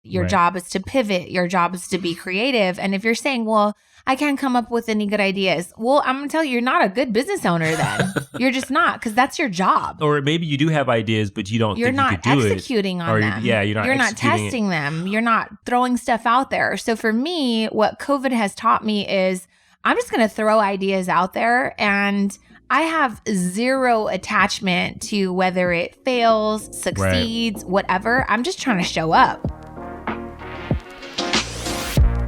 Your job is to pivot. Your job is to be creative. And if you're saying, well, I can't come up with any good ideas. Well, I'm going to tell you, you're not a good business owner then. You're just not, because that's your job. Or maybe you do have ideas, but you don't think you could do it. You're not executing on them. Yeah, you're not testing them. You're not throwing stuff out there. So for me, what COVID has taught me is I'm just going to throw ideas out there, and I have zero attachment to whether it fails, succeeds, whatever. I'm just trying to show up.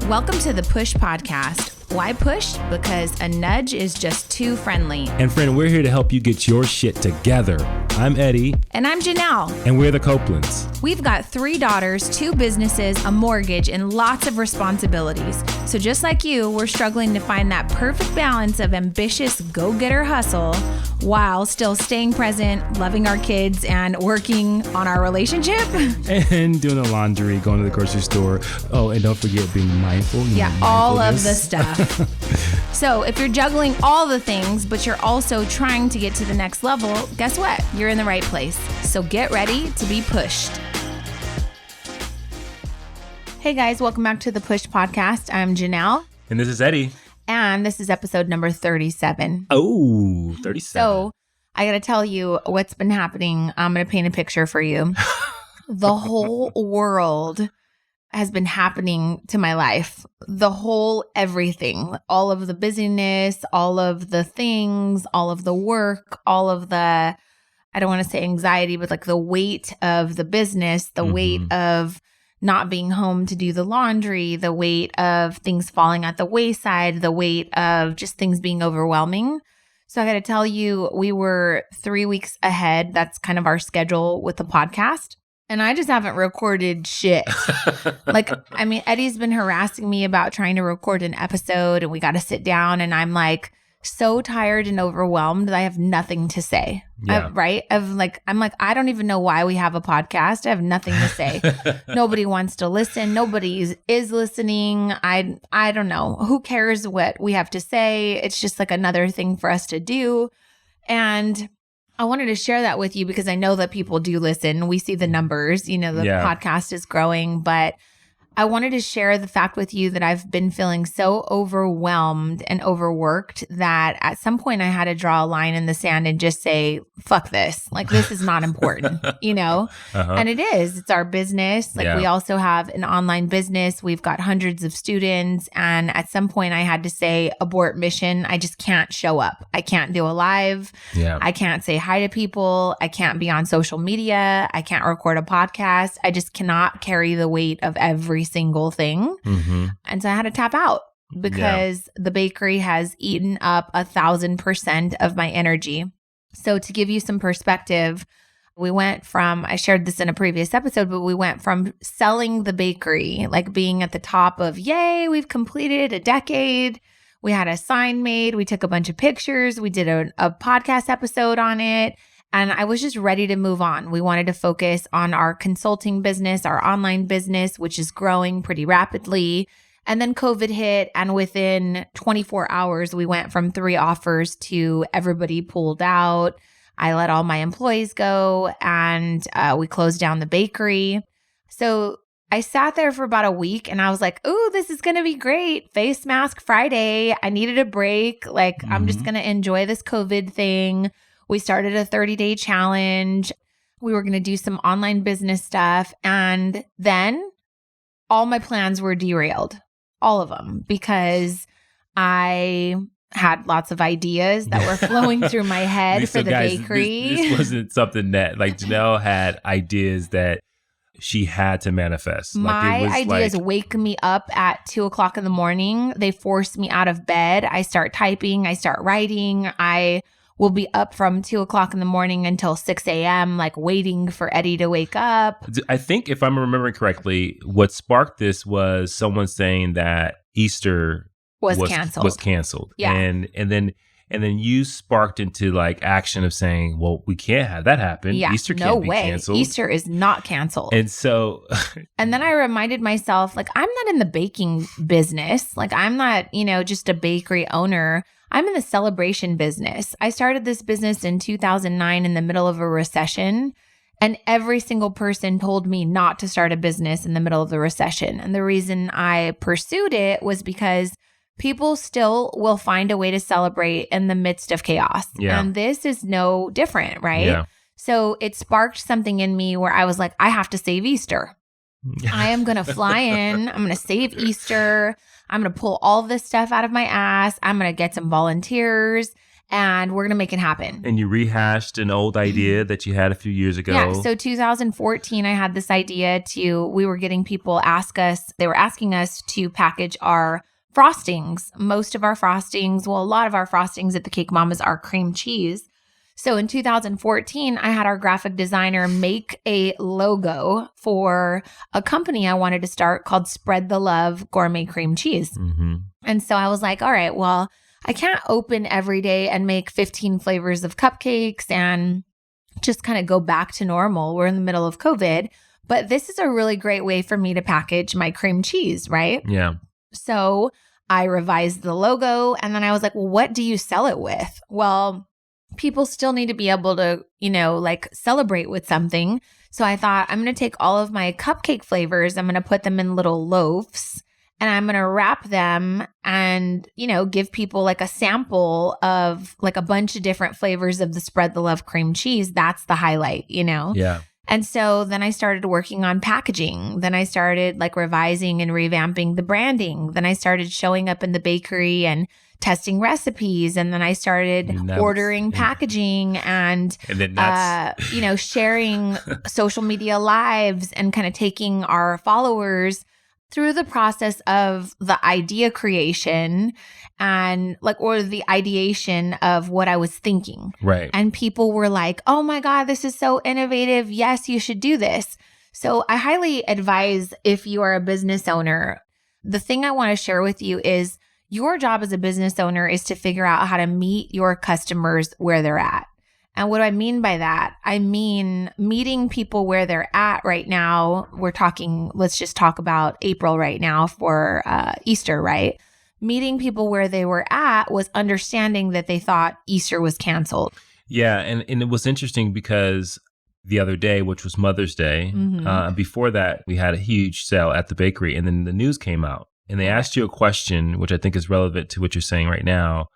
Welcome to the Push Podcast. Why push? Because a nudge is just too friendly. And friend, we're here to help you get your shit together. I'm Eddie. And I'm Janelle. And we're the Copelands. We've got 3 daughters, 2 businesses, a mortgage, and lots of responsibilities. So just like you, we're struggling to find that perfect balance of ambitious go-getter hustle while still staying present, loving our kids, and working on our relationship. And doing the laundry, going to the grocery store. Oh, and don't forget being mindful. Yeah, all of the stuff. So if you're juggling all the things, but you're also trying to get to the next level, guess what? You're in the right place. So get ready to be pushed. Hey guys, welcome back to the Push Podcast. I'm Janelle. And this is Eddie. And this is episode number 37. Oh, 37. So I got to tell you what's been happening. I'm going to paint a picture for you. The whole world has been happening to my life. The whole everything, all of the busyness, all of the things, all of the work, all of the, I don't want to say anxiety, but like the weight of the business, the weight of not being home to do the laundry, the weight of things falling at the wayside, the weight of just things being overwhelming. So I got to tell you, we were 3 weeks ahead. That's kind of our schedule with the podcast. And I just haven't recorded shit. Eddie's been harassing me about trying to record an episode, and we got to sit down, and I'm like so tired and overwhelmed that I have nothing to say. Yeah. I don't even know why we have a podcast. I have nothing to say. Nobody wants to listen. Nobody is listening. I don't know. Who cares what we have to say? It's just like another thing for us to do. And I wanted to share that with you because I know that people do listen. We see the numbers, the podcast is growing, but I wanted to share the fact with you that I've been feeling so overwhelmed and overworked that at some point I had to draw a line in the sand and just say, fuck this. Like, this is not important, And it is. It's our business. We also have an online business. We've got hundreds of students. And at some point I had to say, abort mission. I just can't show up. I can't do a live. Yeah. I can't say hi to people. I can't be on social media. I can't record a podcast. I just cannot carry the weight of every single thing. And so I had to tap out because the bakery has eaten up 1,000% of my energy. So to give you some perspective, we went from, I shared this in a previous episode, but we went from selling the bakery, like being at the top of, yay, we've completed a decade. We had a sign made. We took a bunch of pictures. We did a podcast episode on it. And I was just ready to move on. We wanted to focus on our consulting business, our online business, which is growing pretty rapidly. And then COVID hit, and within 24 hours, we went from 3 offers to everybody pulled out. I let all my employees go, and we closed down the bakery. So I sat there for about a week, and I was like, ooh, this is going to be great. Face mask Friday. I needed a break. I'm just going to enjoy this COVID thing. We started a 30-day challenge. We were going to do some online business stuff. And then all my plans were derailed, all of them, because I had lots of ideas that were flowing through my head for the bakery. This wasn't something that, Janelle had ideas that she had to manifest. My ideas wake me up at 2:00 in the morning. They force me out of bed. I start typing. I start writing. I will be up from 2:00 in the morning until 6 a.m., waiting for Eddie to wake up. I think if I'm remembering correctly, what sparked this was someone saying that Easter was canceled. Yeah. And then you sparked into action of saying, well, we can't have that happen. Yeah, Easter can't be canceled. Easter is not canceled. And so and then I reminded myself, I'm not in the baking business. I'm not, just a bakery owner. I'm in the celebration business. I started this business in 2009 in the middle of a recession. And every single person told me not to start a business in the middle of the recession. And the reason I pursued it was because people still will find a way to celebrate in the midst of chaos. Yeah. And this is no different, right? Yeah. So it sparked something in me where I was like, I have to save Easter. I am going to fly in. I'm going to save Easter. I'm going to pull all this stuff out of my ass. I'm going to get some volunteers and we're going to make it happen. And you rehashed an old idea that you had a few years ago. Yeah. So 2014, I had this idea we were getting people they were asking us to package our frostings. Most of our frostings, a lot of our frostings at the Cake Mamas are cream cheese. So in 2014, I had our graphic designer make a logo for a company I wanted to start called Spread the Love Gourmet Cream Cheese. Mm-hmm. And so I was like, all right, well, I can't open every day and make 15 flavors of cupcakes and just kind of go back to normal. We're in the middle of COVID, but this is a really great way for me to package my cream cheese, right? Yeah. So I revised the logo and then I was like, well, what do you sell it with? Well, people still need to be able to, celebrate with something. So I thought I'm going to take all of my cupcake flavors, I'm going to put them in little loaves and I'm going to wrap them and, give people like a sample of like a bunch of different flavors of the Spread the Love cream cheese. That's the highlight, Yeah. And so then I started working on packaging. Then I started like revising and revamping the branding. Then I started showing up in the bakery and testing recipes. And then I started ordering packaging and then that's sharing social media lives and kind of taking our followers through the process of the idea creation and or the ideation of what I was thinking. Right. And people were like, oh my God, this is so innovative. Yes, you should do this. So I highly advise if you are a business owner, the thing I want to share with you is your job as a business owner is to figure out how to meet your customers where they're at. And what I mean by that, I mean meeting people where they're at right now. Let's just talk about April right now for Easter, right? Meeting people where they were at was understanding that they thought Easter was canceled. Yeah. And it was interesting because the other day, which was Mother's Day, before that, we had a huge sale at the bakery and then the news came out and they asked you a question, which I think is relevant to what you're saying right now.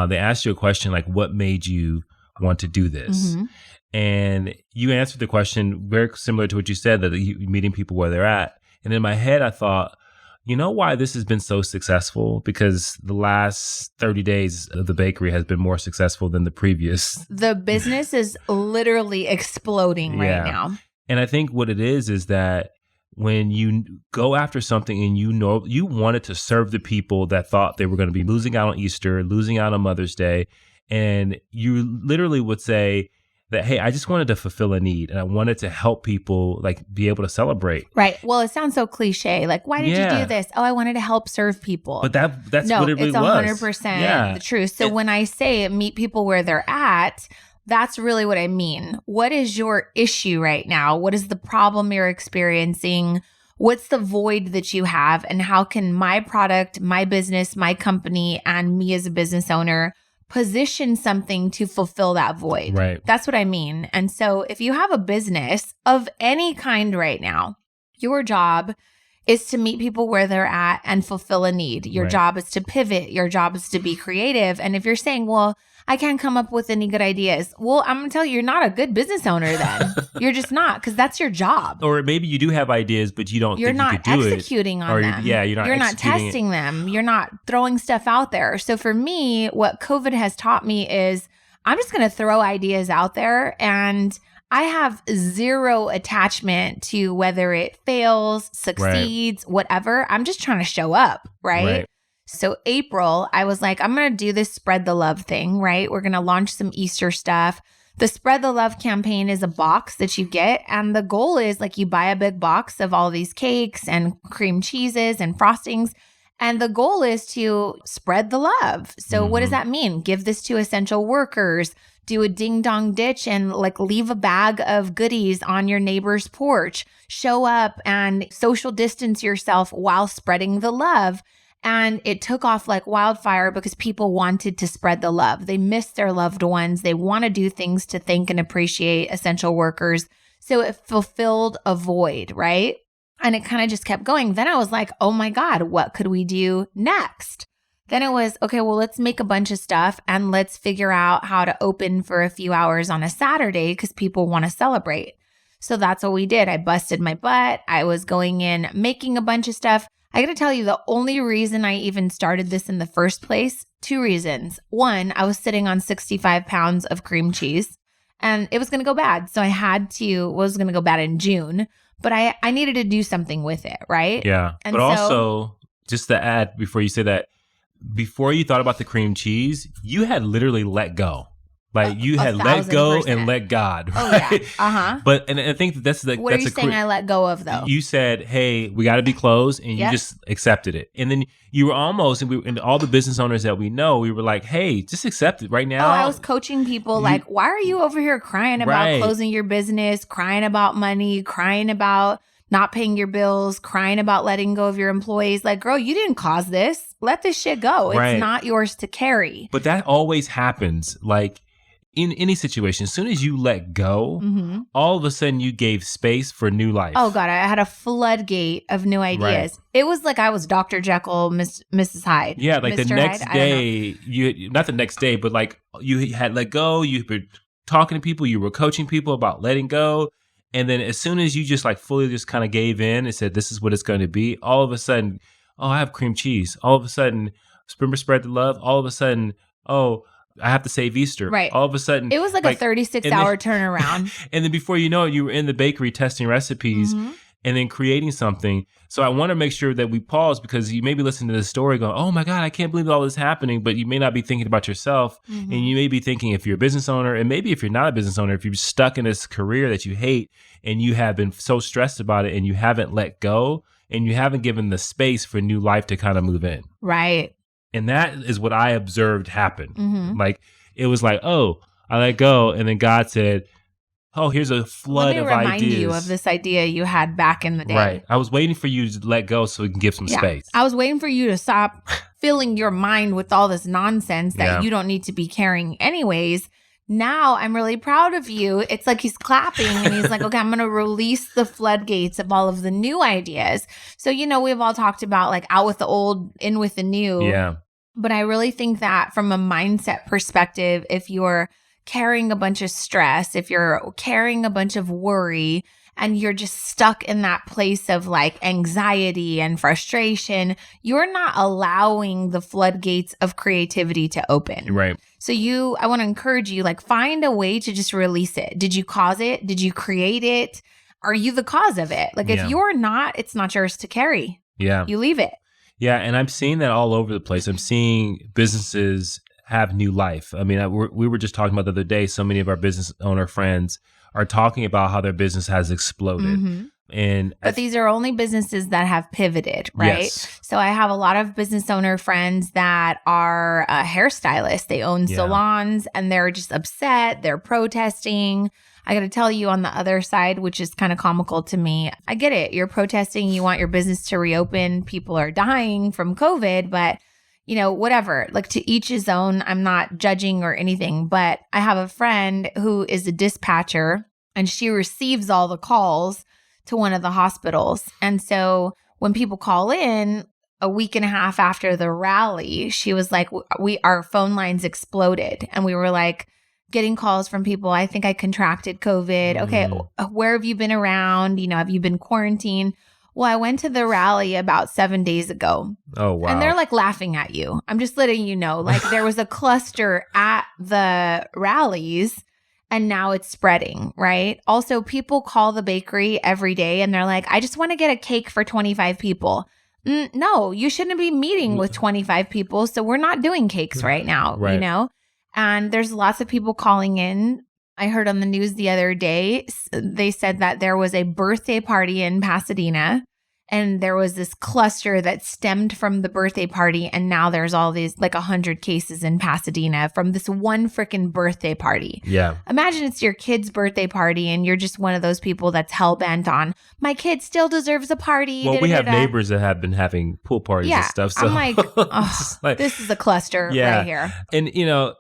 They asked you a question like, what made you want to do this? Mm-hmm. And you answered the question very similar to what you said, that you're meeting people where they're at. And in my head, I thought, you know why this has been so successful? Because the last 30 days of the bakery has been more successful than the previous. The business is literally exploding right now. And I think what it is that when you go after something and you wanted to serve the people that thought they were going to be losing out on Easter, losing out on Mother's Day, and you literally would say that, hey, I just wanted to fulfill a need and I wanted to help people be able to celebrate. Right. Well, it sounds so cliche. Like, why did you do this? Oh, I wanted to help serve people. But that's what it really was. It's 100% the truth. So when I say meet people where they're at, that's really what I mean. What is your issue right now? What is the problem you're experiencing? What's the void that you have? And how can my product, my business, my company, and me as a business owner position something to fulfill that void? Right. That's what I mean. And so if you have a business of any kind right now, your job is to meet people where they're at and fulfill a need. Your job is to pivot. Your job is to be creative. And if you're saying, well, I can't come up with any good ideas. Well, I'm going to tell you, you're not a good business owner then. You're just not, because that's your job. Or maybe you do have ideas, but you don't think you could do it. You're not executing on them. You're not testing them. You're not throwing stuff out there. So for me, what COVID has taught me is I'm just going to throw ideas out there, and I have zero attachment to whether it fails, succeeds, whatever. I'm just trying to show up, right? So April, I was like, I'm going to do this Spread the Love thing, right? We're going to launch some Easter stuff. The Spread the Love campaign is a box that you get. And the goal is you buy a big box of all these cakes and cream cheeses and frostings. And the goal is to spread the love. So what does that mean? Give this to essential workers. Do a ding dong ditch and leave a bag of goodies on your neighbor's porch. Show up and social distance yourself while spreading the love. And it took off like wildfire because people wanted to spread the love. They miss their loved ones. They want to do things to thank and appreciate essential workers. So it fulfilled a void, right? And it kind of just kept going. Then I was like, oh my God, what could we do next? Then it was, okay, well, let's make a bunch of stuff and let's figure out how to open for a few hours on a Saturday because people want to celebrate. So that's what we did. I busted my butt. I was going in, making a bunch of stuff. I got to tell you, the only reason I even started this in the first place, 2 reasons. One, I was sitting on 65 pounds of cream cheese and it was going to go bad. So I was going to go bad in June, but I needed to do something with it, right? Yeah. And but also, just to add before you say that, before you thought about the cream cheese, you had literally let go. Like you had let go and let God, right? Oh, yeah. But and I think that's what are you saying I let go of though? You said, "Hey, we got to be closed," and you just accepted it. And then you were almost, and all the business owners that we know, we were like, "Hey, just accept it right now." Oh, I was coaching people like, "Why are you over here crying about closing your business, crying about money, crying about not paying your bills, crying about letting go of your employees? Like, girl, you didn't cause this. Let this shit go. It's not yours to carry." But that always happens. Like in any situation, as soon as you let go, all of a sudden you gave space for new life. Oh God, I had a floodgate of new ideas. Right. It was like I was Dr. Jekyll, Mrs. Hyde. Yeah, like Mr. the next Hyde? day, not the next day, but like you had let go, you were talking to people, you were coaching people about letting go. And then as soon as you just like fully just kind of gave in and said, this is what it's going to be, all of a sudden, oh, I have cream cheese. All of a sudden, remember spread the love. All of a sudden, oh, I have to save Easter. Right. All of a sudden. It was like a 36-hour turnaround. And then before you know it, you were in the bakery testing recipes and then creating something. So I want to make sure that we pause because you may be listening to this story going, oh my God, I can't believe all this is happening. But you may not be thinking about yourself. And you may be thinking if you're a business owner, and maybe if you're not a business owner, if you're stuck in this career that you hate and you have been so stressed about it and you haven't let go and you haven't given the space for new life to kind of move in. Right. And that is what I observed happen. Like, it was like, oh, I let go. And then God said, oh, here's a flood of ideas. Let me remind you of this idea you had back in the day. Right. I was waiting for you to let go so we can give some space. I was waiting for you to stop filling your mind with all this nonsense that you don't need to be carrying anyways. Now I'm really proud of you. It's like he's clapping and he's like, okay, I'm going to release the floodgates of all of the new ideas. So, we've all talked about like out with the old, in with the new. Yeah. But I really think that from a mindset perspective, if you're carrying a bunch of stress, if you're carrying a bunch of worry, and you're just stuck in that place of like anxiety and frustration, you're not allowing the floodgates of creativity to open. Right. So I want to encourage you, like, find a way to just release it. Did you cause it? Did you create it? Are you the cause of it? Like, if you're not, it's not yours to carry. Yeah. You leave it. Yeah. And I'm seeing that all over the place. I'm seeing businesses have new life. I mean, we were just talking about the other day, so many of our business owner friends are talking about how their business has exploded. But these are only businesses that have pivoted, right? Yes. So I have a lot of business owner friends that are hairstylists. They own salons and they're just upset. They're protesting. I got to tell you, on the other side, which is kind of comical to me, I get it. You're protesting. You want your business to reopen. People are dying from COVID, but whatever, like, to each his own. I'm not judging or anything, but I have a friend who is a dispatcher and she receives all the calls to one of the hospitals. And so when people call in a week and a half after the rally, she was like, our phone lines exploded. And we were like getting calls from people. I think I contracted COVID. Okay. Where have you been around? Have you been quarantined? Well, I went to the rally about 7 days ago. Oh, wow. And they're like laughing at you. I'm just letting you know, like, there was a cluster at the rallies and now it's spreading, right? Also, people call the bakery every day and they're like, I just want to get a cake for 25 people. No, you shouldn't be meeting with 25 people. So we're not doing cakes right now, And there's lots of people calling in. I heard on the news the other day, they said that there was a birthday party in Pasadena and there was this cluster that stemmed from the birthday party. And now there's all these like 100 cases in Pasadena from this one freaking birthday party. Yeah. Imagine it's your kid's birthday party and you're just one of those people that's hell bent on, my kid still deserves a party. Well, we have neighbors that have been having pool parties and stuff. So I'm like, this is a cluster right here. And,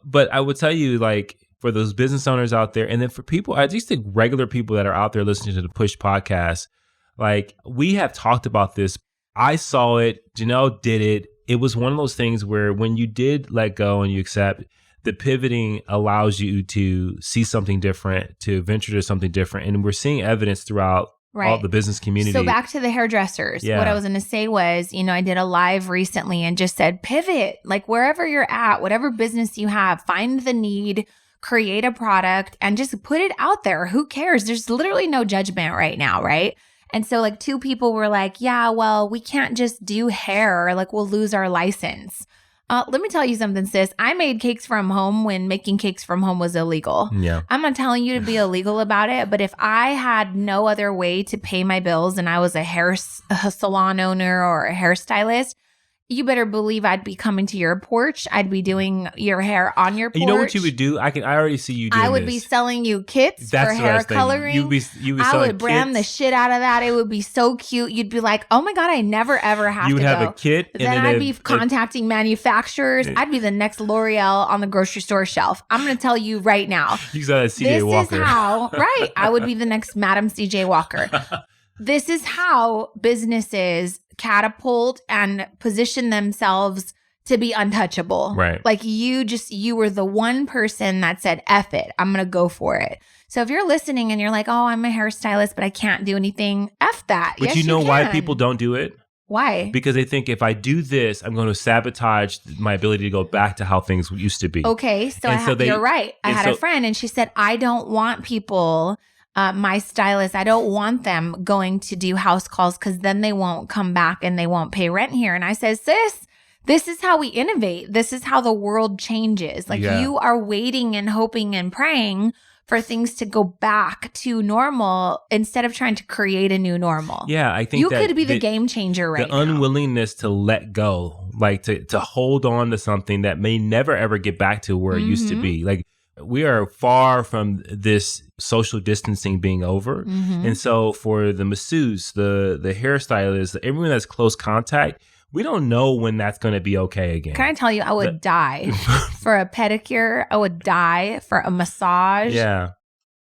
but I would tell you, like, for those business owners out there. And then for people, I just think regular people that are out there listening to the Push podcast, like we have talked about this. I saw it. Janelle did it. It was one of those things where when you did let go and you accept, the pivoting allows you to see something different, to venture to something different. And we're seeing evidence throughout all the business community. So back to the hairdressers. Yeah. What I was going to say was, I did a live recently and just said, pivot, like wherever you're at, whatever business you have, find the need, create a product and just put it out there. Who cares? There's literally no judgment right now, right? And so like 2 people were like, yeah, well, we can't just do hair. Like we'll lose our license. Let me tell you something, sis. I made cakes from home when making cakes from home was illegal. Yeah. I'm not telling you to be illegal about it, but if I had no other way to pay my bills and I was a salon owner or a hairstylist, you better believe I'd be coming to your porch. I'd be doing your hair on your porch. You know what you would do? I already see you doing I would this. be selling you kits for hair coloring. You would I would brand the shit out of that. It would be so cute. You'd be like, oh my God, I never ever have to go. You would have a kit. Then I'd be contacting manufacturers. I'd be the next L'Oreal on the grocery store shelf. I'm going to tell you right now. You saw that CJ Walker. This is how, right. I would be the next Madam CJ Walker. This is how businesses catapult and position themselves to be untouchable. Right. Like you were the one person that said, F it, I'm going to go for it. So if you're listening and you're like, oh, I'm a hairstylist, but I can't do anything, F that. But yes, you know can. why people don't do it? Why? Because they think if I do this, I'm going to sabotage my ability to go back to how things used to be. Okay. So, you're right. I had a friend and she said, I don't want people... my stylist, I don't want them going to do house calls because then they won't come back and they won't pay rent here. And I said, sis, this is how we innovate. This is how the world changes. Like you are waiting and hoping and praying for things to go back to normal instead of trying to create a new normal. Yeah, I think you could be the game changer right now. The unwillingness to let go, like to hold on to something that may never ever get back to where it used to be. Like we are far from this social distancing being over. And so for the masseuse, the hairstylist, everyone that's close contact, we don't know when that's going to be okay again. Can I tell you, I would die for a pedicure. I would die for a massage. Yeah.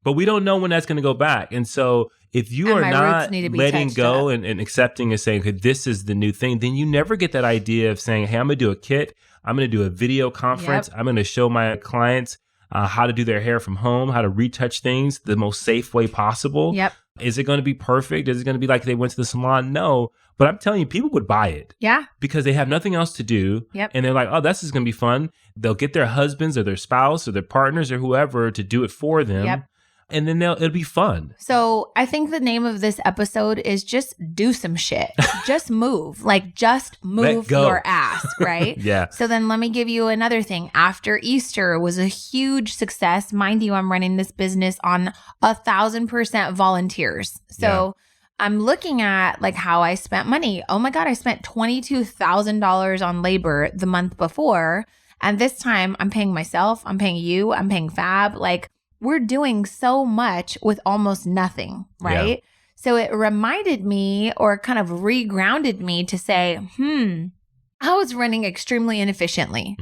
But we don't know when that's going to go back. And so if you are not letting go and accepting and saying, okay, this is the new thing, then you never get that idea of saying, hey, I'm going to do a kit. I'm going to do a video conference. I'm going to show my clients how to do their hair from home, how to retouch things the most safe way possible. Is it going to be perfect? Is it going to be like they went to the salon? No. But I'm telling you, people would buy it. Because they have nothing else to do. And they're like, oh, this is going to be fun. They'll get their husbands or their spouse or their partners or whoever to do it for them. And then it'll be fun. So I think the name of this episode is just do some shit. Just move. Like just move your ass, right? So then let me give you another thing. After Easter was a huge success. Mind you, I'm running this business on 1,000% volunteers. So I'm looking at like how I spent money. Oh my God, I spent $22,000 on labor the month before. And this time I'm paying myself, I'm paying you, I'm paying Fab. Like we're doing so much with almost nothing, right? So it reminded me or kind of regrounded me to say, I was running extremely inefficiently.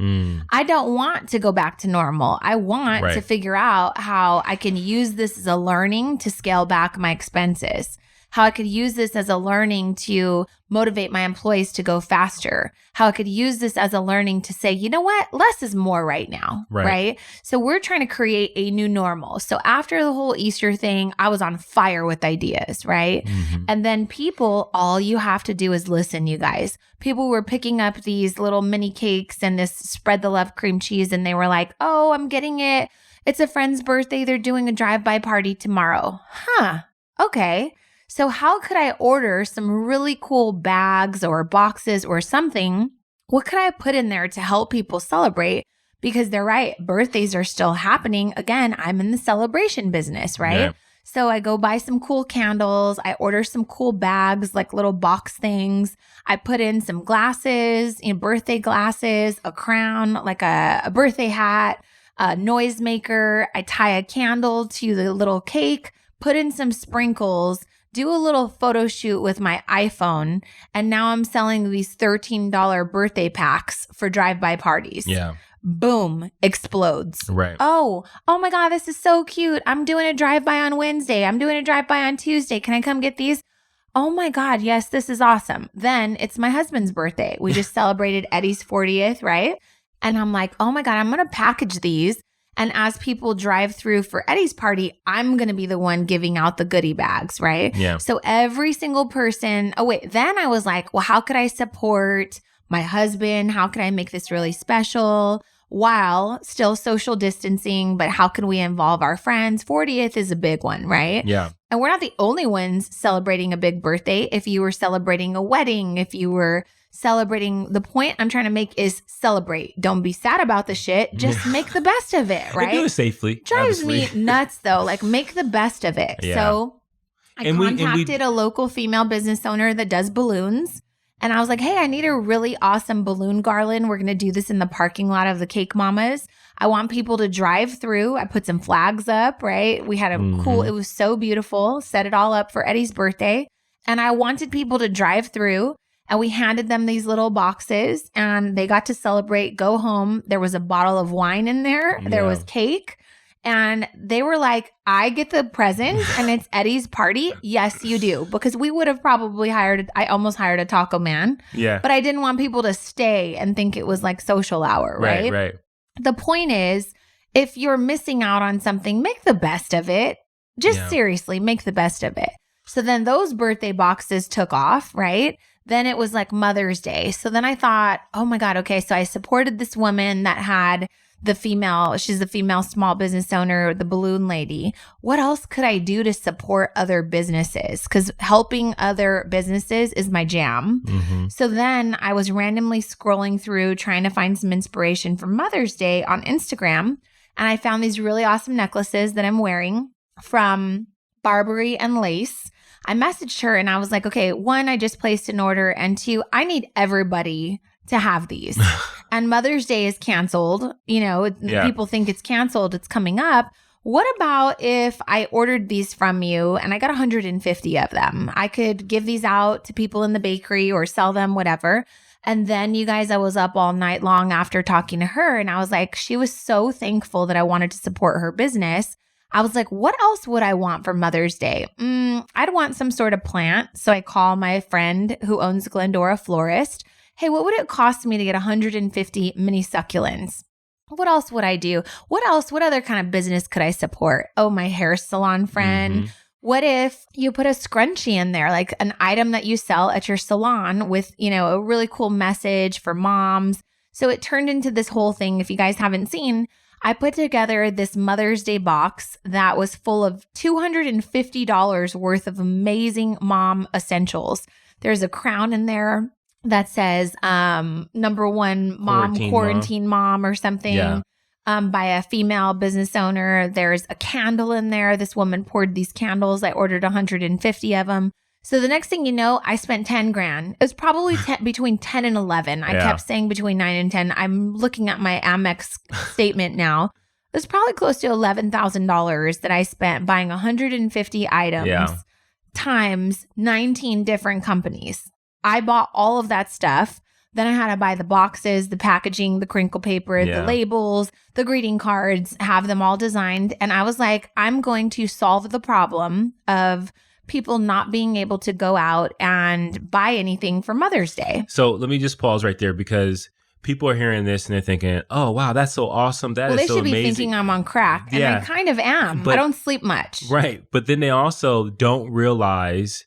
I don't want to go back to normal. I want to figure out how I can use this as a learning to scale back my expenses. How I could use this as a learning to motivate my employees to go faster. How I could use this as a learning to say, you know what? Less is more right now, right? So we're trying to create a new normal. So after the whole Easter thing, I was on fire with ideas, right? And then people, all you have to do is listen, you guys. People were picking up these little mini cakes and this spread the love cream cheese, and they were like, oh, I'm getting it. It's a friend's birthday. They're doing a drive-by party tomorrow. Okay. So how could I order some really cool bags or boxes or something? What could I put in there to help people celebrate? Because they're right. Birthdays are still happening. Again, I'm in the celebration business, right? So I go buy some cool candles. I order some cool bags, like little box things. I put in some glasses, birthday glasses, a crown, like a birthday hat, a noisemaker. I tie a candle to the little cake, put in some sprinkles. do a little photo shoot with my iPhone, and now I'm selling these $13 birthday packs for drive-by parties. Yeah. Boom, explodes. Right. Oh my God, this is so cute. I'm doing a drive-by on Wednesday. I'm doing a drive-by on Tuesday. Can I come get these? Oh my God, yes, this is awesome. Then it's my husband's birthday. We just celebrated Eddie's 40th, right? And I'm like, oh my God, I'm going to package these. And as people drive through for Eddie's party, I'm going to be the one giving out the goodie bags, right? Yeah. So every single person, then I was like, well, how could I support my husband? How can I make this really special while still social distancing? But how can we involve our friends? 40th is a big one, right? Yeah. And we're not the only ones celebrating a big birthday. If you were celebrating a wedding, if you were celebrating, the point I'm trying to make is celebrate. Don't be sad about the shit. Just make the best of it, right? And do it safely. Drives me nuts though. Like, make the best of it. Yeah. So I contacted a local female business owner that does balloons. And I was like, hey, I need a really awesome balloon garland. We're going to do this in the parking lot of the Cake Mamas. I want people to drive through. I put some flags up, right? We had a cool, it was so beautiful. Set it all up for Eddie's birthday. And I wanted people to drive through. And we handed them these little boxes and they got to celebrate, go home. There was a bottle of wine in there. Yeah. There was cake. And they were like, I get the present and it's Eddie's party. Yes, you do. Because we would have probably I almost hired a taco man. Yeah. But I didn't want people to stay and think it was like social hour, right? Right. The point is, if you're missing out on something, make the best of it. Just seriously, make the best of it. So then those birthday boxes took off, right? Then it was like Mother's Day. So then I thought, oh my God, okay. So I supported this woman that had she's the female small business owner, the balloon lady. What else could I do to support other businesses? Because helping other businesses is my jam. Mm-hmm. So then I was randomly scrolling through trying to find some inspiration for Mother's Day on Instagram. And I found these really awesome necklaces that I'm wearing from Barbary and Lace. I messaged her and I was like, okay, 1, I just placed an order. And 2, I need everybody to have these. And Mother's Day is canceled. People think it's canceled. It's coming up. What about if I ordered these from you and I got 150 of them? I could give these out to people in the bakery or sell them, whatever. And then you guys, I was up all night long after talking to her. And I was like, she was so thankful that I wanted to support her business. I was like, what else would I want for Mother's Day? I'd want some sort of plant. So I call my friend who owns Glendora Florist. Hey, what would it cost me to get 150 mini succulents? What else would I do? What other kind of business could I support? Oh, my hair salon friend. Mm-hmm. What if you put a scrunchie in there, like an item that you sell at your salon with, a really cool message for moms? So it turned into this whole thing. If you guys haven't seen, I put together this Mother's Day box that was full of $250 worth of amazing mom essentials. There's a crown in there that says number 1 mom, quarantine mom or something by a female business owner. There's a candle in there. This woman poured these candles. I ordered 150 of them. So the next thing you know, I spent $10,000. It was probably between 10 and 11. I kept saying between 9 and 10. I'm looking at my Amex statement now. It was probably close to $11,000 that I spent buying 150 items times 19 different companies. I bought all of that stuff. Then I had to buy the boxes, the packaging, the crinkle paper, the labels, the greeting cards, have them all designed. And I was like, I'm going to solve the problem of people not being able to go out and buy anything for Mother's Day. So let me just pause right there because people are hearing this and they're thinking, oh, wow, that's so awesome. That is so amazing. They should be thinking I'm on crack. And I kind of am. But I don't sleep much. Right. But then they also don't realize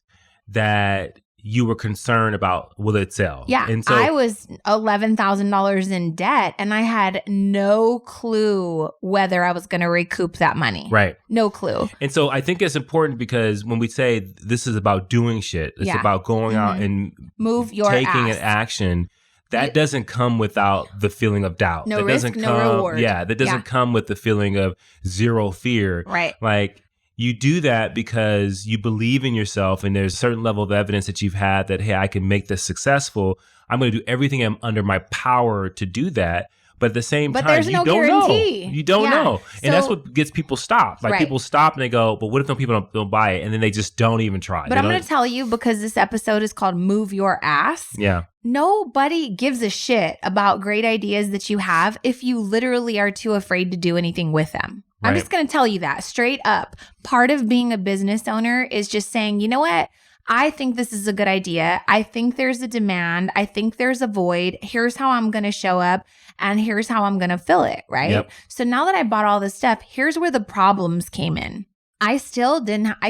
that you were concerned about will it sell. Yeah. And so I was $11,000 in debt and I had no clue whether I was going to recoup that money. Right. No clue. And so I think it's important because when we say this is about doing shit, it's about going out and taking an action. That doesn't come without the feeling of doubt. No that risk, doesn't no reward. Yeah, that doesn't come with the feeling of zero fear. Right. Like you do that because you believe in yourself and there's a certain level of evidence that you've had that, hey, I can make this successful. I'm going to do everything under my power to do that. But at the same time, there's no guarantee. You don't know. And that's what gets people stopped. Like people stop and they go, but what if people don't buy it? And then they just don't even try. But I'm going to tell you, because this episode is called Move Your Ass. Yeah. Nobody gives a shit about great ideas that you have if you literally are too afraid to do anything with them. Right. I'm just going to tell you that straight up. Part of being a business owner is just saying, you know what? I think this is a good idea. I think there's a demand. I think there's a void. Here's how I'm going to show up and here's how I'm going to fill it, right? Yep. So now that I bought all this stuff, here's where the problems came in. I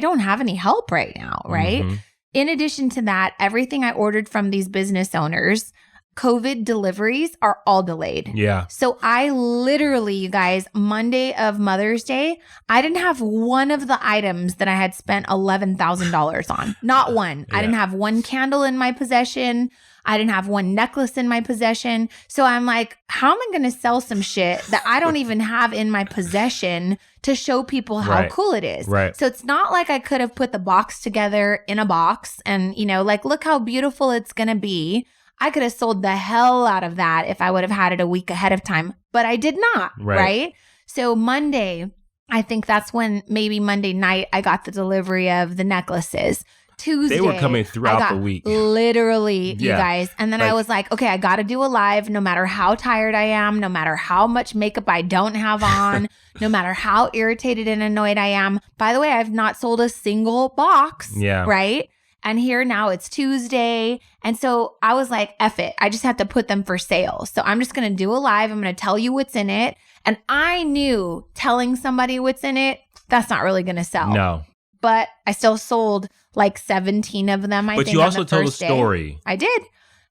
don't have any help right now, right? Mm-hmm. In addition to that, everything I ordered from these business owners, COVID deliveries are all delayed. Yeah. So I literally, you guys, Monday of Mother's Day, I didn't have one of the items that I had spent $11,000 on. Not one. Yeah. I didn't have one candle in my possession. I didn't have one necklace in my possession. So I'm like, how am I going to sell some shit that I don't even have in my possession to show people how cool it is? Right. So it's not like I could have put the box together in a box and, like, look how beautiful it's going to be. I could have sold the hell out of that if I would have had it a week ahead of time, but I did not, right? So Monday, I think that's when maybe Monday night, I got the delivery of the necklaces. Tuesday, they were coming throughout the week. Literally, you guys. And then I was like, okay, I got to do a live no matter how tired I am, no matter how much makeup I don't have on, no matter how irritated and annoyed I am. By the way, I've not sold a single box, right? And here now it's Tuesday. And so I was like, F it. I just have to put them for sale. So I'm just going to do a live. I'm going to tell you what's in it. And I knew telling somebody what's in it, that's not really going to sell. No. But I still sold like 17 of them, I think. But you also told a story. I did.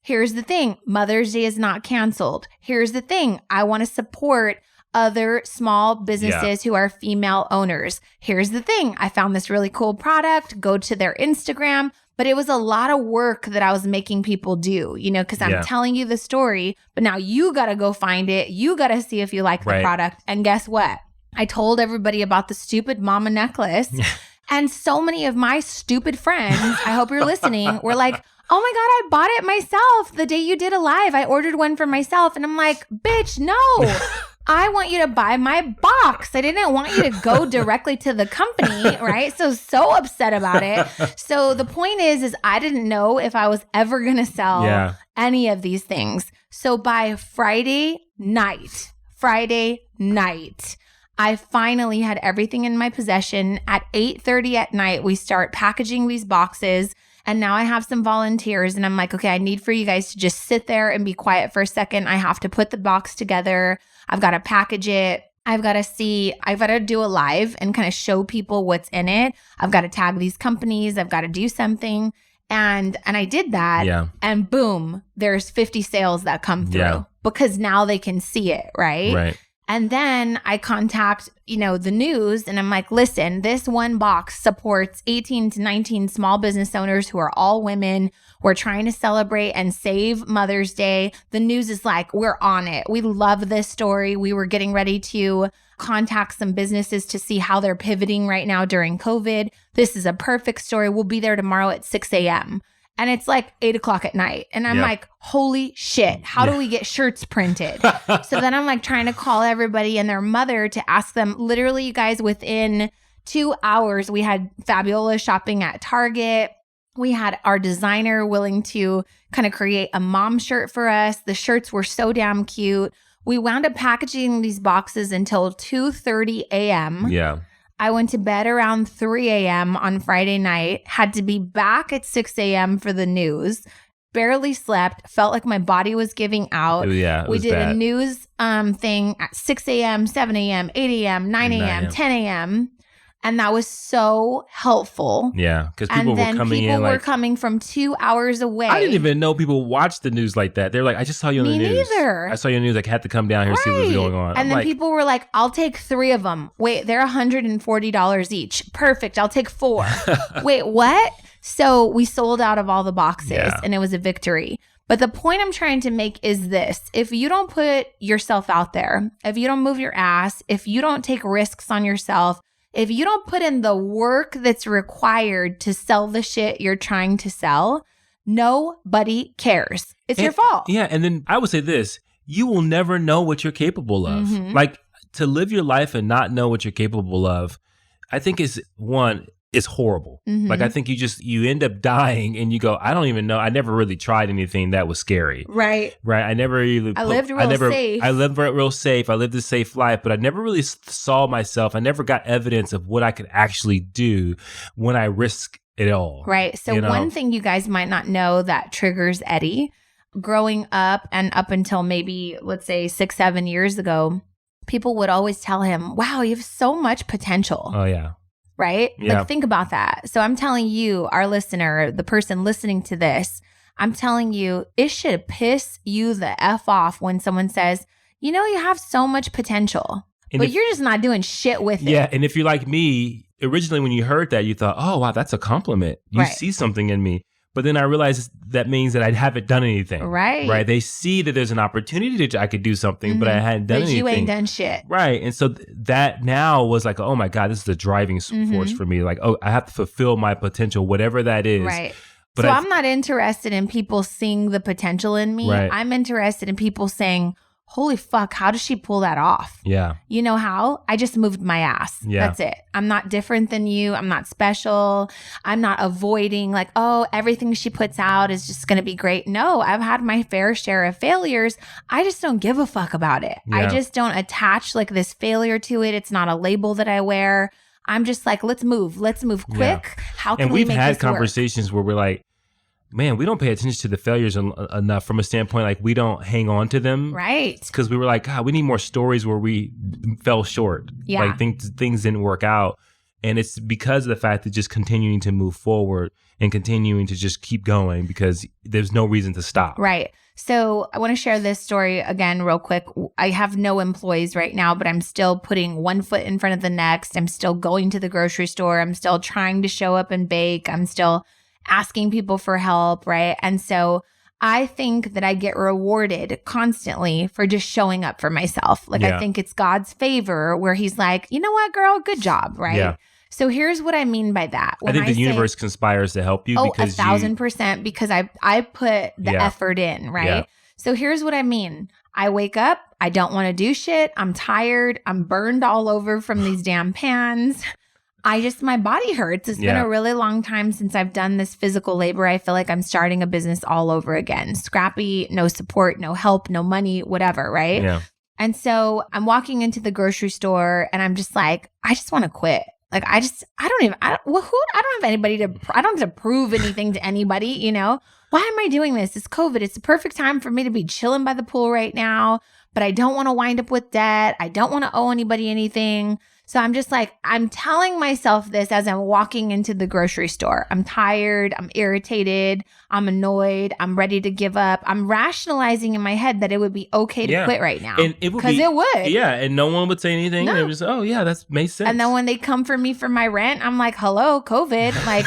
Here's the thing. Mother's Day is not canceled. Here's the thing. I want to support other small businesses who are female owners. Here's the thing. I found this really cool product. Go to their Instagram. But it was a lot of work that I was making people do, because I'm telling you the story, but now you got to go find it. You got to see if you like the product. And guess what? I told everybody about the stupid mama necklace. And so many of my stupid friends, I hope you're listening, were like, oh my God, I bought it myself the day you did a live. I ordered one for myself. And I'm like, bitch, no. I want you to buy my box. I didn't want you to go directly to the company, right? So upset about it. So the point is I didn't know if I was ever going to sell any of these things. So by Friday night, I finally had everything in my possession. At 8:30 at night, we start packaging these boxes. And now I have some volunteers and I'm like, okay, I need for you guys to just sit there and be quiet for a second. I have to put the box together. I've got to package it. I've got to do a live and kind of show people what's in it. I've got to tag these companies. I've got to do something. And I did that. Yeah. And boom, there's 50 sales that come through because now they can see it, right? Right. And then I contact, the news and I'm like, listen, this one box supports 18 to 19 small business owners who are all women. We're trying to celebrate and save Mother's Day. The news is like, we're on it. We love this story. We were getting ready to contact some businesses to see how they're pivoting right now during COVID. This is a perfect story. We'll be there tomorrow at 6 a.m. And it's like 8 o'clock at night. And I'm like, holy shit, how do we get shirts printed? So then I'm like trying to call everybody and their mother to ask them, literally, you guys, within 2 hours, we had Fabiola shopping at Target. We had our designer willing to kind of create a mom shirt for us. The shirts were so damn cute. We wound up packaging these boxes until 2:30 a.m. Yeah. I went to bed around 3 a.m. on Friday night, had to be back at 6 a.m. for the news, barely slept, felt like my body was giving out. Yeah, we did a news thing at 6 a.m., 7 a.m., 8 a.m., 9 a.m., 10 a.m., and that was so helpful. Yeah, because people were coming from 2 hours away. I didn't even know people watched the news like that. They're like, I just saw you on the news. Me neither. I saw you on the news. I had to come down here and see what was going on. And then people were like, I'll take 3 of them. Wait, they're $140 each. Perfect. I'll take 4. Wait, what? So we sold out of all the boxes and it was a victory. But the point I'm trying to make is this. If you don't put yourself out there, if you don't move your ass, if you don't take risks on yourself, if you don't put in the work that's required to sell the shit you're trying to sell, nobody cares. It's your fault. Yeah. And then I would say this. you will never know what you're capable of. Like, to live your life and not know what you're capable of, I think is horrible. Like, I think you end up dying and you go, I don't even know. I never really tried anything that was scary. Right. I never really. I lived safe. I lived real safe. I lived a safe life, but I never really saw myself. I never got evidence of what I could actually do when I risk it all. Right. So one thing you guys might not know that triggers Eddie, growing up and up until maybe, let's say 6-7 years ago, people would always tell him, wow, you have so much potential. Oh, yeah. Right? Yeah. Like, think about that. So I'm telling you, our listener, the person listening to this, I'm telling you, it should piss you the F off when someone says, you know, you have so much potential, but you're just not doing shit with it. Yeah. And if you're like me, originally when you heard that, you thought, oh, wow, that's a compliment. You Right. see something in me. But then I realized that means that I haven't done anything. Right. Right. They see that there's an opportunity that I could do something, but I hadn't done anything. You ain't done shit. Right. And so that now was like, oh my God, this is the driving force for me. Like, oh, I have to fulfill my potential, whatever that is. Right. But so I'm not interested in people seeing the potential in me. Right. I'm interested in people saying, holy fuck, how does she pull that off? Yeah. You know how? I just moved my ass. Yeah. That's it. I'm not different than you. I'm not special. I'm not avoiding like, oh, everything she puts out is just going to be great. No, I've had my fair share of failures. I just don't give a fuck about it. Yeah. I just don't attach like this failure to it. It's not a label that I wear. I'm just like, let's move quick. Yeah. How can and we we've make had this work? conversations where we're like, man, we don't pay attention to the failures enough from a standpoint, like we don't hang on to them. Right. Because we were like, God, we need more stories where we fell short. Yeah. Like things didn't work out. And it's because of the fact that just continuing to move forward and continuing to just keep going because there's no reason to stop. Right. So I want to share this story again real quick. I have no employees right now, but I'm still putting one foot in front of the next. I'm still going to the grocery store. I'm still trying to show up and bake. I'm still asking people for help, right? And so I think that I get rewarded constantly for just showing up for myself. Like, Yeah. I think it's God's favor where he's like, you know what, girl, good job, right? Yeah. So here's what I mean by that. I think the universe conspires to help you. Oh, because 1,000% because I put the Yeah. effort in, right? Yeah. So here's what I mean. I wake up, I don't want to do shit. I'm tired. I'm burned all over from these damn pans. My body hurts. It's been Yeah. a really long time since I've done this physical labor. I feel like I'm starting a business all over again. Scrappy, no support, no help, no money, whatever, right? Yeah. And so I'm walking into the grocery store and I'm just like, I just want to quit. Like, I don't have anybody I don't have to prove anything to anybody, you know? Why am I doing this? It's COVID. It's the perfect time for me to be chilling by the pool right now, but I don't want to wind up with debt. I don't want to owe anybody anything. So I'm just like, I'm telling myself this as I'm walking into the grocery store. I'm tired. I'm irritated. I'm annoyed. I'm ready to give up. I'm rationalizing in my head that it would be okay to Yeah. quit right now. And it would because it would. Yeah. And no one would say anything. No. They was, oh, yeah, that makes sense. And then when they come for me for my rent, I'm like, hello, COVID. Like,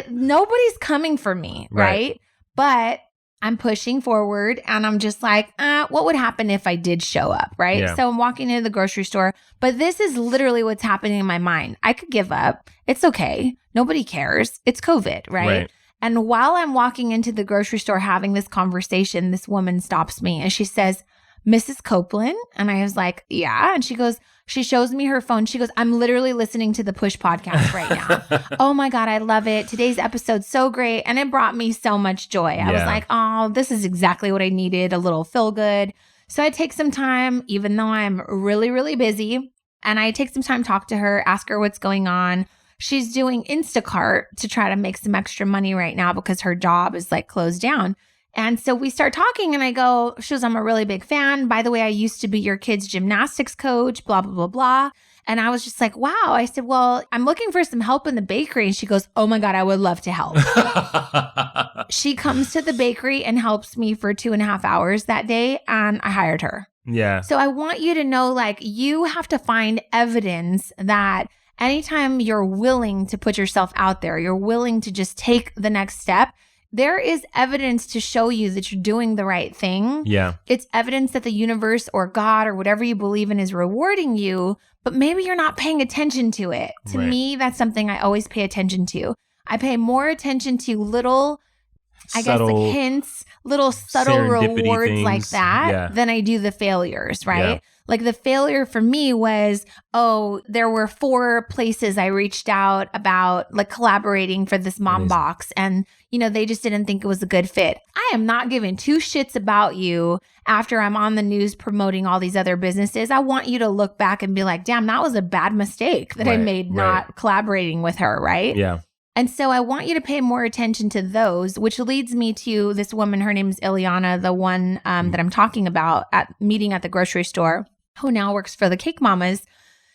nobody's coming for me, right? But I'm pushing forward and I'm just like, what would happen if I did show up, right? Yeah. So I'm walking into the grocery store, but this is literally what's happening in my mind. I could give up. It's okay. Nobody cares. It's COVID, right? And while I'm walking into the grocery store having this conversation, this woman stops me and she says, Mrs. Copeland? And I was like, yeah. And she shows me her phone. She goes, I'm literally listening to the Push podcast right now. Oh my God, I love it. Today's episode's so great. And it brought me so much joy. I was like, oh, this is exactly what I needed, a little feel good. So I take some time, even though I'm really, really busy, and I take some time, talk to her, ask her what's going on. She's doing Instacart to try to make some extra money right now because her job is like closed down. And so we start talking and she goes, I'm a really big fan. By the way, I used to be your kid's gymnastics coach, blah, blah, blah, blah. And I was just like, wow. I said, well, I'm looking for some help in the bakery. And she goes, oh my God, I would love to help. She comes to the bakery and helps me for 2.5 hours that day. And I hired her. Yeah. So I want you to know, like, you have to find evidence that anytime you're willing to put yourself out there, you're willing to just take the next step, there is evidence to show you that you're doing the right thing. Yeah. It's evidence that the universe or God or whatever you believe in is rewarding you, but maybe you're not paying attention to it. To me, that's something I always pay attention to. I pay more attention to little I guess like hints, little subtle rewards things like that, than I do the failures, right? Yeah. Like the failure for me was, there were 4 places I reached out about like collaborating for this mom box, and they just didn't think it was a good fit. I am not giving 2 shits about you after I'm on the news promoting all these other businesses. I want you to look back and be like, damn, that was a bad mistake that I made not collaborating with her, right? Yeah. And so I want you to pay more attention to those, which leads me to this woman. Her name's Ileana, the one that I'm talking about at meeting at the grocery store, who now works for the Cake Mamas.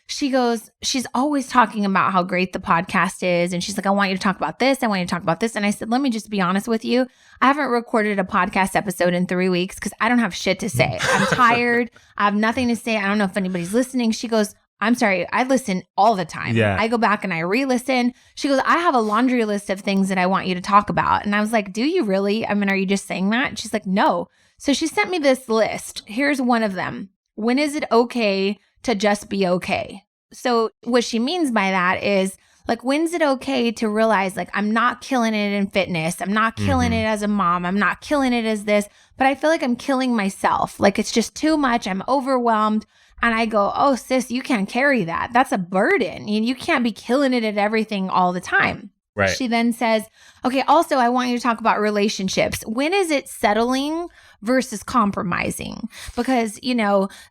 She's always talking about how great the podcast is. And she's like, I want you to talk about this. I want you to talk about this. And I said, let me just be honest with you. I haven't recorded a podcast episode in 3 weeks because I don't have shit to say. I'm tired. I have nothing to say. I don't know if anybody's listening. She goes, I'm sorry, I listen all the time. Yeah. I go back and I re-listen. She goes, I have a laundry list of things that I want you to talk about. And I was like, do you really? I mean, are you just saying that? And she's like, no. So she sent me this list. Here's one of them. When is it okay to just be okay? So what she means by that is like, when's it okay to realize like, I'm not killing it in fitness. I'm not killing it as a mom. I'm not killing it as this, but I feel like I'm killing myself. Like it's just too much. I'm overwhelmed. And I go, oh, sis, you can't carry that. That's a burden. You can't be killing it at everything all the time. Right. She then says, okay, also, I want you to talk about relationships. When is it settling versus compromising? Because,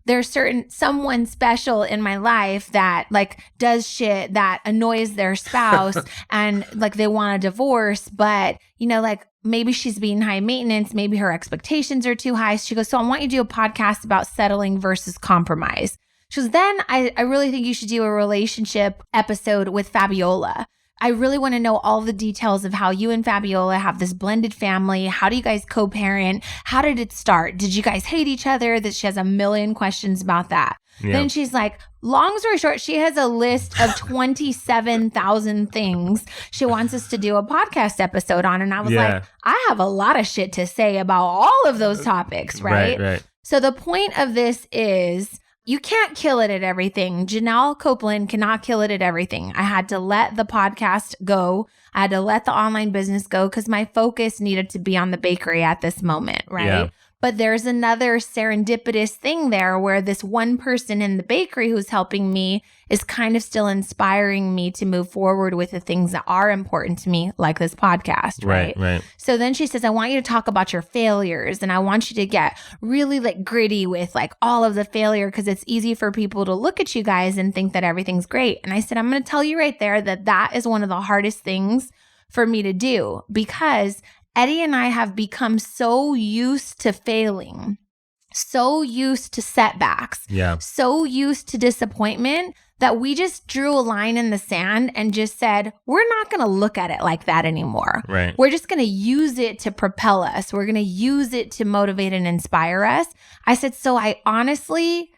there's someone special in my life that like does shit that annoys their spouse and like they want a divorce, but, like maybe she's being high maintenance. Maybe her expectations are too high. She goes, so I want you to do a podcast about settling versus compromise. She goes, then I really think you should do a relationship episode with Fabiola. I really want to know all the details of how you and Fabiola have this blended family. How do you guys co-parent? How did it start? Did you guys hate each other? That she has a million questions about that. Yeah. Then she's like, long story short, she has a list of 27,000 things she wants us to do a podcast episode on. And I was like, I have a lot of shit to say about all of those topics, right? Right. So the point of this is, you can't kill it at everything. Janelle Copeland cannot kill it at everything. I had to let the podcast go. I had to let the online business go because my focus needed to be on the bakery at this moment, right? Yeah. But there's another serendipitous thing there where this one person in the bakery who's helping me is kind of still inspiring me to move forward with the things that are important to me, like this podcast, right? Right. So then she says, I want you to talk about your failures and I want you to get really like gritty with like all of the failure because it's easy for people to look at you guys and think that everything's great. And I said, I'm going to tell you right there that that is one of the hardest things for me to do because Eddie and I have become so used to failing, so used to setbacks, so used to disappointment that we just drew a line in the sand and just said, we're not going to look at it like that anymore. Right. We're just going to use it to propel us. We're going to use it to motivate and inspire us. I said, so I honestly,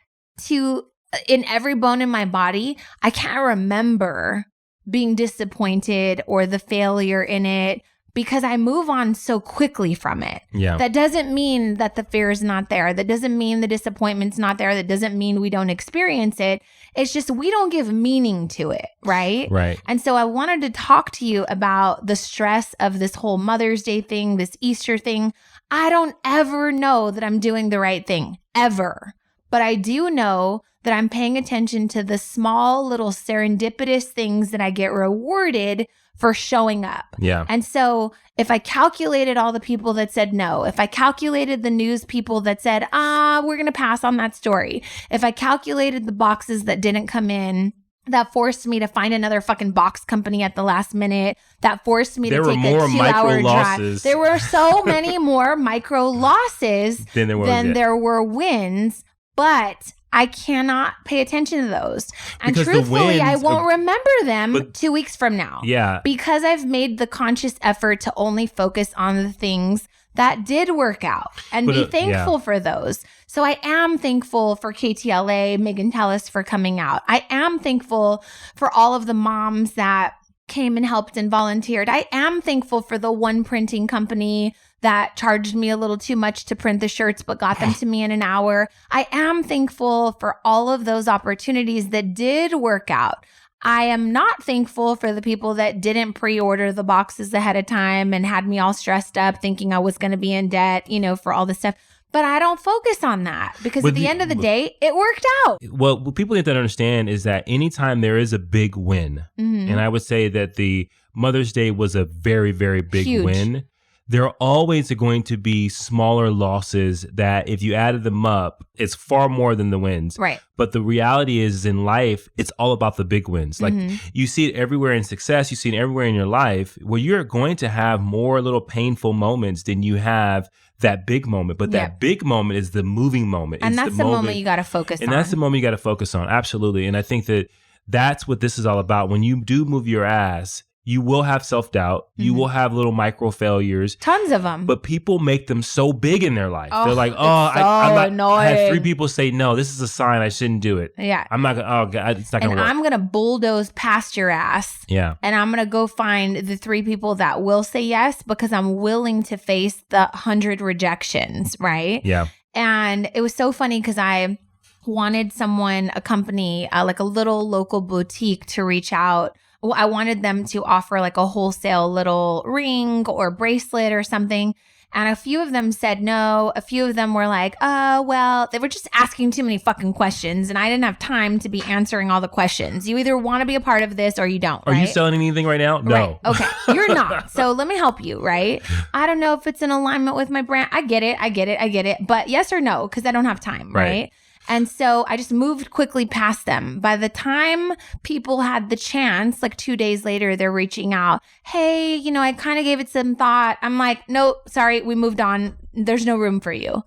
in every bone in my body, I can't remember being disappointed or the failure in it, because I move on so quickly from it. Yeah. That doesn't mean that the fear is not there. That doesn't mean the disappointment's not there. That doesn't mean we don't experience it. It's just we don't give meaning to it, right? Right. And so I wanted to talk to you about the stress of this whole Mother's Day thing, this Easter thing. I don't ever know that I'm doing the right thing, ever. But I do know that I'm paying attention to the small little serendipitous things that I get rewarded for showing up. Yeah. And so if I calculated all the people that said no, if I calculated the news people that said, we're going to pass on that story, if I calculated the boxes that didn't come in, that forced me to find another fucking box company at the last minute, that forced me to take a 2-hour drive. There were so many more micro losses than there were wins, but I cannot pay attention to those. And because truthfully, I won't remember them 2 weeks from now. Yeah. Because I've made the conscious effort to only focus on the things that did work out and be thankful for those. So I am thankful for KTLA, Megan Tellis for coming out. I am thankful for all of the moms that came and helped and volunteered. I am thankful for the one printing company that charged me a little too much to print the shirts, but got them to me in an hour. I am thankful for all of those opportunities that did work out. I am not thankful for the people that didn't pre-order the boxes ahead of time and had me all stressed up thinking I was going to be in debt, for all this stuff. But I don't focus on that because at the end of the day, it worked out. Well, what people need to understand is that anytime there is a big win, and I would say that the Mother's Day was a very, very big win, there are always going to be smaller losses that if you added them up, it's far more than the wins. Right. But the reality is in life, it's all about the big wins. Like you see it everywhere in success. You see it everywhere in your life where you're going to have more little painful moments than you have that big moment. But that big moment is the moving moment. And that's the moment you got to focus on. And that's the moment you got to focus on. Absolutely. And I think that that's what this is all about. When you do move your ass, you will have self-doubt. You will have little micro failures. Tons of them. But people make them so big in their life. They're like, I'm not. I had 3 people say, no, this is a sign I shouldn't do it. Yeah. I'm not going to, God, it's not going to work. And I'm going to bulldoze past your ass. Yeah. And I'm going to go find the 3 people that will say yes because I'm willing to face the 100 rejections, right? Yeah. And it was so funny because I wanted a company, like a little local boutique to reach out. I wanted them to offer like a wholesale little ring or bracelet or something. And a few of them said no. A few of them were like, well, they were just asking too many fucking questions. And I didn't have time to be answering all the questions. You either want to be a part of this or you don't. Are you selling anything right now? No. Right. Okay. You're not. So let me help you, right? I don't know if it's in alignment with my brand. I get it. But yes or no, because I don't have time, right? And so I just moved quickly past them. By the time people had the chance, like 2 days later, they're reaching out. Hey, I kind of gave it some thought. I'm like, no, sorry, we moved on. There's no room for you.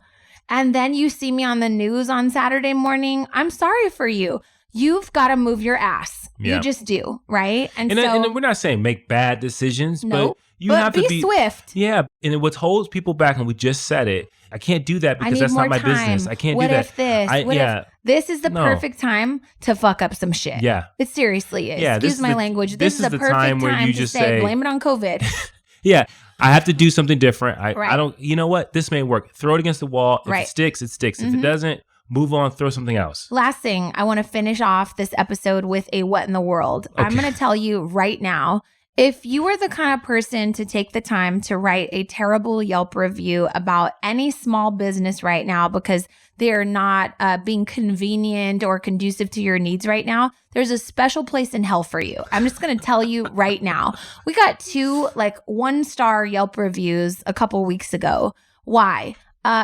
And then you see me on the news on Saturday morning. I'm sorry for you. You've got to move your ass. You just do, right? And we're not saying make bad decisions, but you have to be swift. Yeah. And what holds people back, and we just said it, I can't do that because that's not my business. I can't do that. What if this? If this is the perfect time to fuck up some shit? Yeah. It seriously is. Yeah, Excuse my language. This is the perfect time where you just say, blame it on COVID. Yeah. I have to do something different. I don't, you know what? This may work. Throw it against the wall. If it sticks, it sticks. If it doesn't, move on, throw something else. Last thing, I want to finish off this episode with a what in the world. Okay. I'm going to tell you right now, if you are the kind of person to take the time to write a terrible Yelp review about any small business right now because they're not being convenient or conducive to your needs right now, there's a special place in hell for you. I'm just going to tell you right now. We got 2 1-star Yelp reviews a couple weeks ago. Why?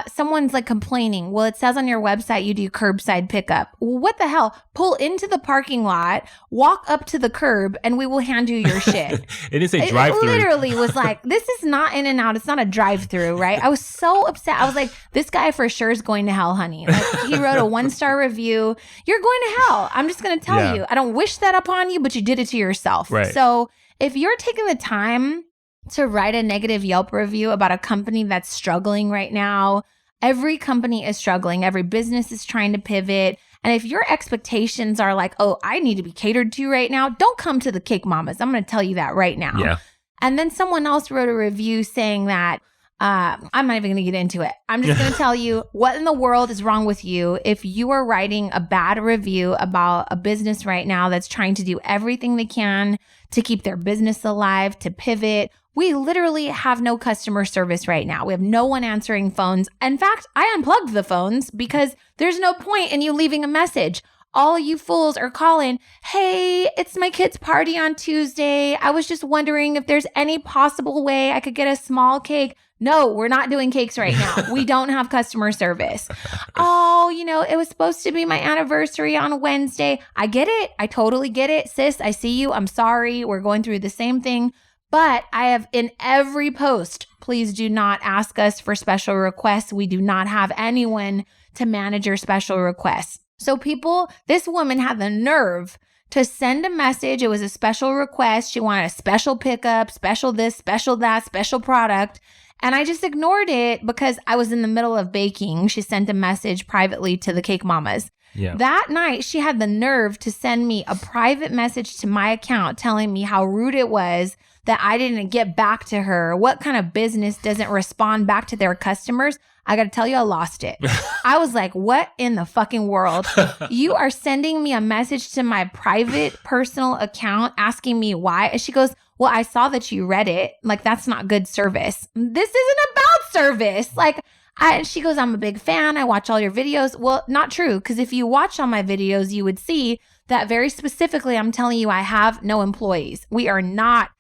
Someone's complaining. Well, it says on your website you do curbside pickup. Well, what the hell? Pull into the parking lot, walk up to the curb, and we will hand you your shit. It didn't say drive-through. It literally was like, this is not in and out. It's not a drive-through, right? I was so upset. I was like, this guy for sure is going to hell, honey. He wrote a 1-star review. You're going to hell. I'm just going to tell you. I don't wish that upon you, but you did it to yourself. Right. So if you're taking the time to write a negative Yelp review about a company that's struggling right now. Every company is struggling. Every business is trying to pivot. And if your expectations are like, oh, I need to be catered to right now, don't come to the Cake Mamas. I'm going to tell you that right now. Yeah. And then someone else wrote a review saying that, I'm not even going to get into it. I'm just going to tell you what in the world is wrong with you if you are writing a bad review about a business right now that's trying to do everything they can to keep their business alive, to pivot. We literally have no customer service right now. We have no one answering phones. In fact, I unplugged the phones because there's no point in you leaving a message. All you fools are calling, hey, it's my kid's party on Tuesday. I was just wondering if there's any possible way I could get a small cake. No, we're not doing cakes right now. We don't have customer service. Oh, it was supposed to be my anniversary on Wednesday. I get it. I totally get it. Sis, I see you. I'm sorry. We're going through the same thing. But I have in every post, please do not ask us for special requests. We do not have anyone to manage your special requests. So this woman had the nerve to send a message. It was a special request. She wanted a special pickup, special this, special that, special product. And I just ignored it because I was in the middle of baking. She sent a message privately to the cake mamas. Yeah. That night, she had the nerve to send me a private message to my account telling me how rude it was that I didn't get back to her. What kind of business doesn't respond back to their customers? I got to tell you, I lost it. I was like, what in the fucking world? You are sending me a message to my private personal account asking me why? And she goes, well, I saw that you read it. Like, that's not good service. This isn't about service. Like, she goes, I'm a big fan. I watch all your videos. Well, not true. Because if you watch all my videos, you would see that very specifically, I'm telling you, I have no employees. We are not,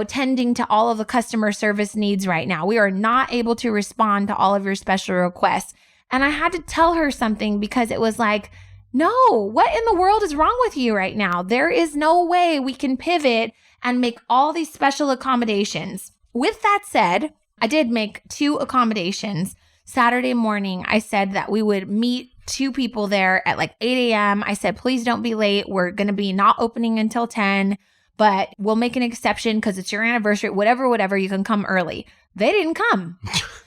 tending to all of the customer service needs right now. We are not able to respond to all of your special requests. And I had to tell her something because it was like, no, what in the world is wrong with you right now? There is no way we can pivot and make all these special accommodations. With that said, I did make 2 accommodations. Saturday morning, I said that we would meet 2 people there at like 8 a.m. I said, please don't be late. We're going to be not opening until 10, but we'll make an exception because it's your anniversary, whatever, you can come early. They didn't come.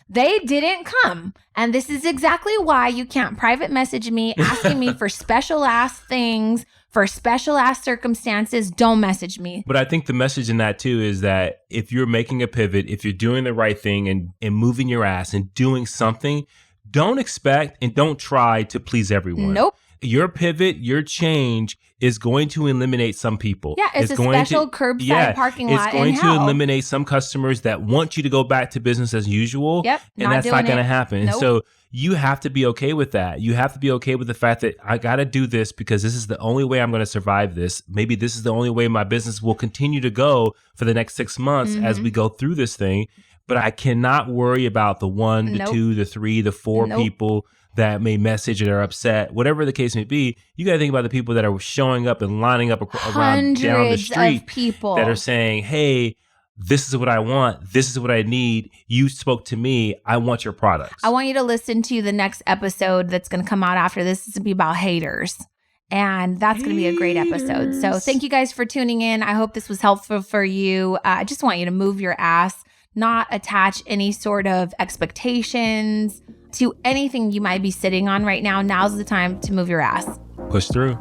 They didn't come. And this is exactly why you can't private message me asking me for special ass things, for special ass circumstances. Don't message me. But I think the message in that too is that if you're making a pivot, if you're doing the right thing and moving your ass and doing something, don't expect and don't try to please everyone. Nope. Your pivot, your change is going to eliminate some people. Yeah, it's a special curbside parking lot. It's going to eliminate some customers that want you to go back to business as usual. Yep, and that's not going to happen. Nope. So you have to be okay with that. You have to be okay with the fact that I got to do this because this is the only way I'm going to survive this. Maybe this is the only way my business will continue to go for the next 6 months as we go through this thing. But I cannot worry about the 1, the 2, the 3, the 4 people that may message or are upset, whatever the case may be. You got to think about the people that are showing up and lining up around down the street of people that are saying, hey, this is what I want. This is what I need. You spoke to me. I want your products. I want you to listen to the next episode that's going to come out after this. It's going to be about haters. And that's going to be a great episode. So thank you guys for tuning in. I hope this was helpful for you. I just want you to move your ass, not attach any sort of expectations to anything you might be sitting on right now. Now's the time to move your ass. Push through.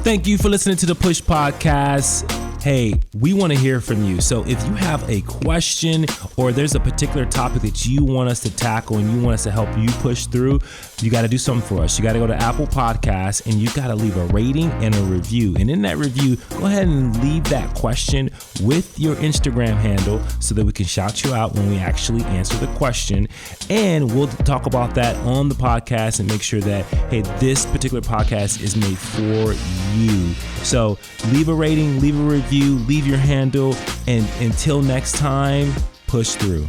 Thank you for listening to the Push Podcast. Hey, we want to hear from you. So if you have a question or there's a particular topic that you want us to tackle and you want us to help you push through, you got to do something for us. You got to go to Apple Podcasts and you got to leave a rating and a review. And in that review, go ahead and leave that question with your Instagram handle so that we can shout you out when we actually answer the question. And we'll talk about that on the podcast and make sure that, hey, this particular podcast is made for you. So leave a rating, leave a review, leave your handle, and until next time, push through.